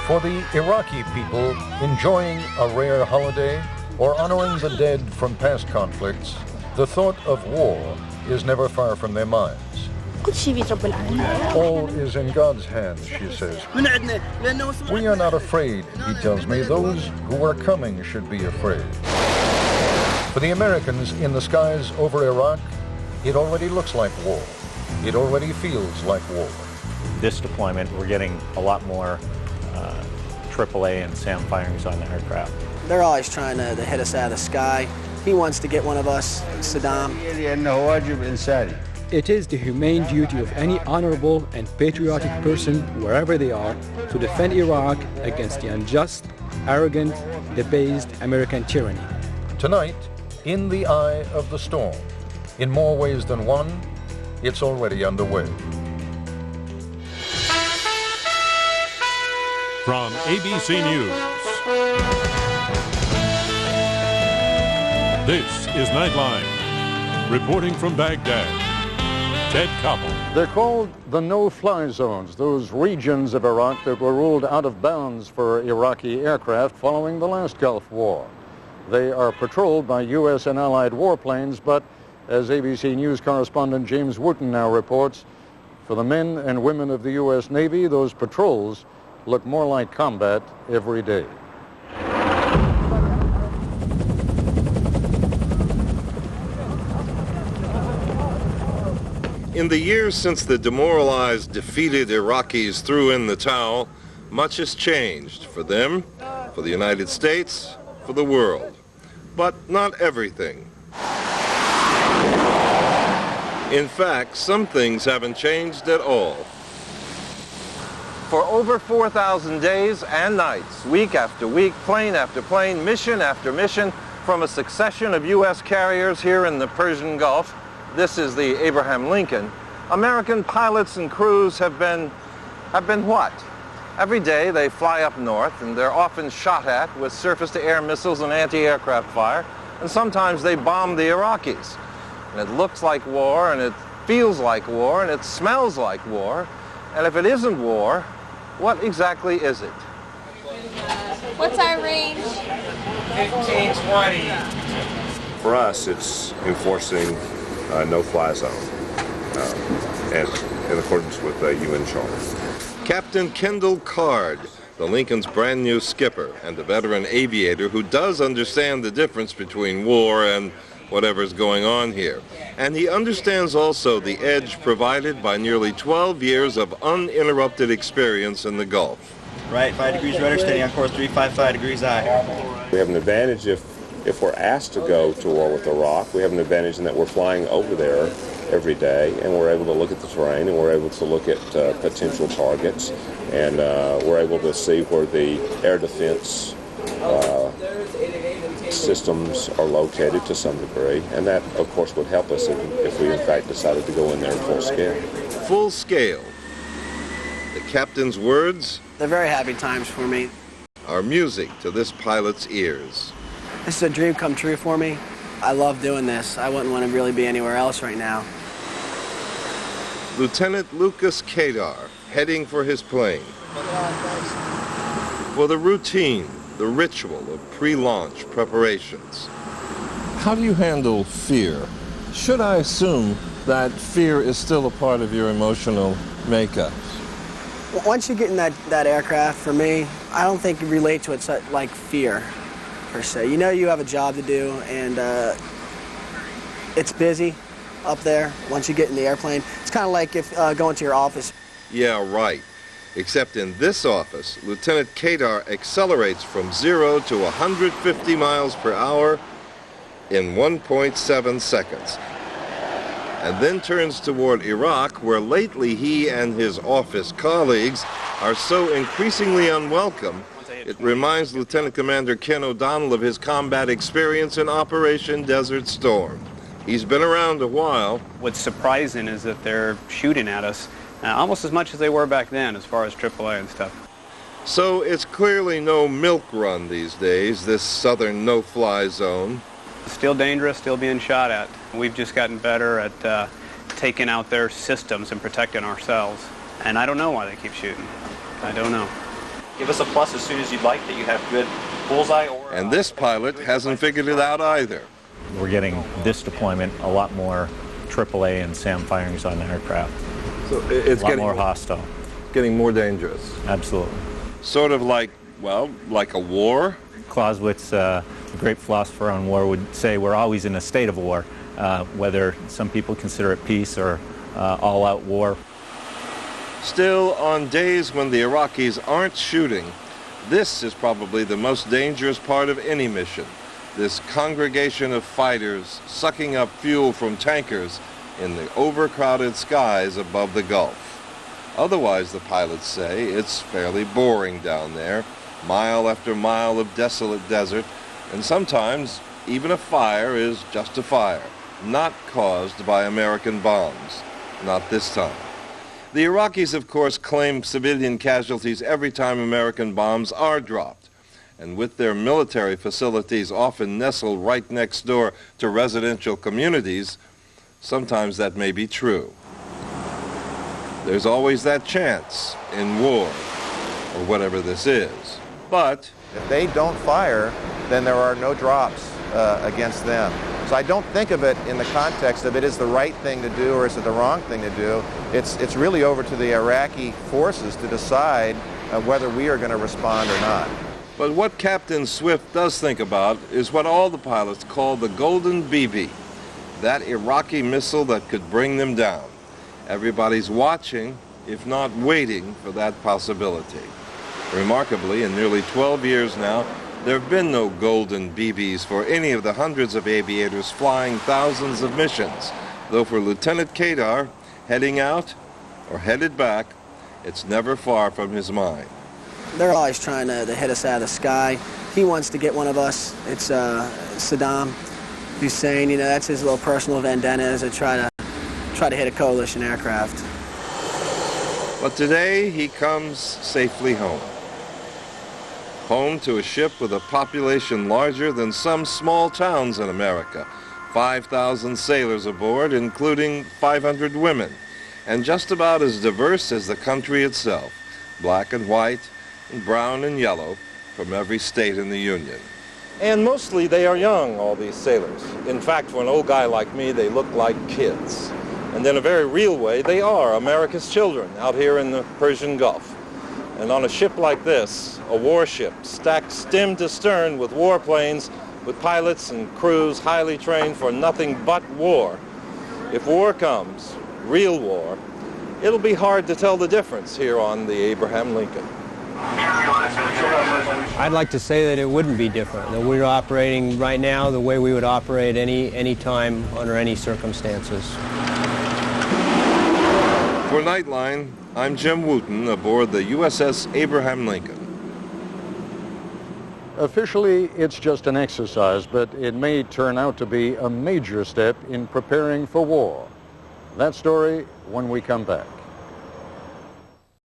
For the Iraqi people enjoying a rare holiday or honoring the dead from past conflicts, the thought of war is never far from their minds. All is in God's hands, she says. We are not afraid, he tells me. Those who are coming should be afraid. For the Americans in the skies over Iraq, it already looks like war. It already feels like war. This deployment, we're getting a lot more AAA and SAM firings on the aircraft. They're always trying to hit us out of the sky. He wants to get one of us, Saddam. It is the humane duty of any honorable and patriotic person, wherever they are, to defend Iraq against the unjust, arrogant, debased American tyranny. Tonight, in the eye of the storm, in more ways than one, it's already underway. From ABC News, this is Nightline. Reporting from Baghdad, Ted Koppel. They're called the no-fly zones, those regions of Iraq that were ruled out of bounds for Iraqi aircraft following the last Gulf War. They are patrolled by U.S. and Allied warplanes, but as ABC News correspondent James Wooten now reports, for the men and women of the U.S. Navy, those patrols look more like combat every day. In the years since the demoralized, defeated Iraqis threw in the towel, much has changed for them, for the United States, for the world. But not everything. In fact, some things haven't changed at all. For over 4,000 days and nights, week after week, plane after plane, mission after mission, from a succession of U.S. carriers here in the Persian Gulf, this is the Abraham Lincoln, American pilots and crews have been what? Every day they fly up north and they're often shot at with surface-to-air missiles and anti-aircraft fire, and sometimes they bomb the Iraqis. And it looks like war, and it feels like war, and it smells like war. And if it isn't war, what exactly is it? What's our range? 1520. For us, it's enforcing a no-fly zone, and in accordance with the UN Charter. Captain Kendall Card, the Lincoln's brand new skipper and a veteran aviator who does understand the difference between war and whatever's going on here. And he understands also the edge provided by nearly 12 years of uninterrupted experience in the Gulf. Right, 5 degrees rudder, steady on course 355 degrees aye. We have an advantage if we're asked to go to war with Iraq. We have an advantage in that we're flying over there every day, and we're able to look at the terrain, and we're able to look at potential targets, and we're able to see where the air defense systems are located to some degree, and that, of course, would help us if we, in fact, decided to go in there in full scale. Full scale. The captain's words? They're very happy times for me. Are music to this pilot's ears. This is a dream come true for me. I love doing this. I wouldn't want to really be anywhere else right now. Lieutenant Lucas Kadar, heading for his plane. For the routine, the ritual of pre-launch preparations. How do you handle fear? Should I assume that fear is still a part of your emotional makeup? Once you get in that aircraft, for me, I don't think you relate to it like fear, per se. You know you have a job to do, and it's busy up there once you get in the airplane. It's kind of like if going to your office. Yeah, right. Except in this office, Lieutenant Kadar accelerates from 0 to 150 miles per hour in 1.7 seconds. And then turns toward Iraq, where lately he and his office colleagues are so increasingly unwelcome, it reminds Lieutenant Commander Ken O'Donnell of his combat experience in Operation Desert Storm. He's been around a while. What's surprising is that they're shooting at us almost as much as they were back then as far as AAA and stuff. So it's clearly no milk run these days, this southern no-fly zone. Still dangerous, still being shot at. We've just gotten better at taking out their systems and protecting ourselves. And I don't know why they keep shooting. I don't know. Give us a plus as soon as you'd like that you have good bullseye or... And this pilot hasn't figured it out either. We're getting this deployment a lot more AAA and SAM firings on the aircraft. So it's a lot getting more hostile. Getting more dangerous. Absolutely. Sort of like, well, like a war? Clausewitz, a great philosopher on war, would say we're always in a state of war, whether some people consider it peace or all-out war. Still, on days when the Iraqis aren't shooting, this is probably the most dangerous part of any mission. This congregation of fighters sucking up fuel from tankers in the overcrowded skies above the Gulf. Otherwise, the pilots say, it's fairly boring down there, mile after mile of desolate desert, and sometimes even a fire is just a fire, not caused by American bombs. Not this time. The Iraqis, of course, claim civilian casualties every time American bombs are dropped. And with their military facilities often nestled right next door to residential communities, sometimes that may be true. There's always that chance in war, or whatever this is. But if they don't fire, then there are no drops against them. So I don't think of it in the context of it is the right thing to do or is it the wrong thing to do. It's really over to the Iraqi forces to decide whether we are going to respond or not. But what Captain Swift does think about is what all the pilots call the Golden BB, that Iraqi missile that could bring them down. Everybody's watching, if not waiting, for that possibility. Remarkably, in nearly 12 years now, there have been no Golden BBs for any of the hundreds of aviators flying thousands of missions, though for Lieutenant Kadar, heading out or headed back, it's never far from his mind. They're always trying to hit us out of the sky. He wants to get one of us. It's Saddam Hussein, you know, that's his little personal vendetta, is to try to hit a coalition aircraft. But today he comes safely home. Home to a ship with a population larger than some small towns in America. 5,000 sailors aboard, including 500 women, and just about as diverse as the country itself, black and white, and brown and yellow, from every state in the Union. And mostly they are young, all these sailors. In fact, for an old guy like me, they look like kids. And in a very real way, they are America's children out here in the Persian Gulf. And on a ship like this, a warship stacked stem to stern with warplanes, with pilots and crews highly trained for nothing but war, if war comes, real war, it'll be hard to tell the difference here on the Abraham Lincoln. I'd like to say that it wouldn't be different, that we're operating right now the way we would operate any time under any circumstances. For Nightline, I'm Jim Wooten aboard the USS Abraham Lincoln. Officially, it's just an exercise, but it may turn out to be a major step in preparing for war. That story when we come back.